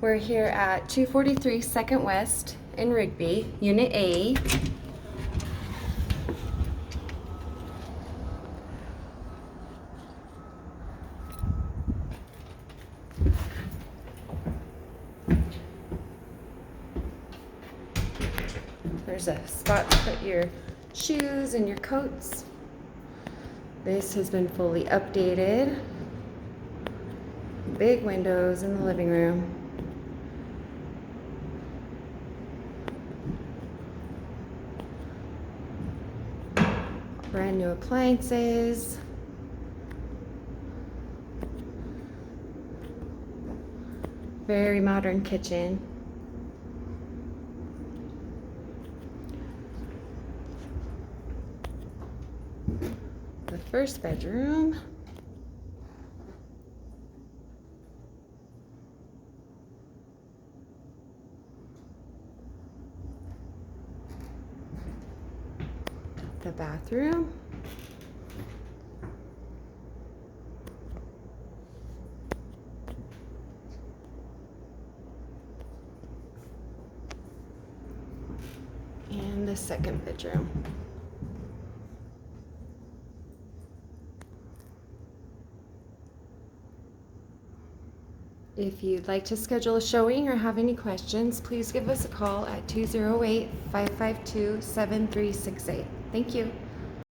We're here at 243 2nd West in Rigby, Unit A. There's a spot to put your shoes and your coats. This has been fully updated. Big windows in the living room. Brand new appliances. Very modern kitchen. The first bedroom. The bathroom. And the second bedroom. If you'd like to schedule a showing or have any questions, please give us a call at 208-552-7368. Thank you.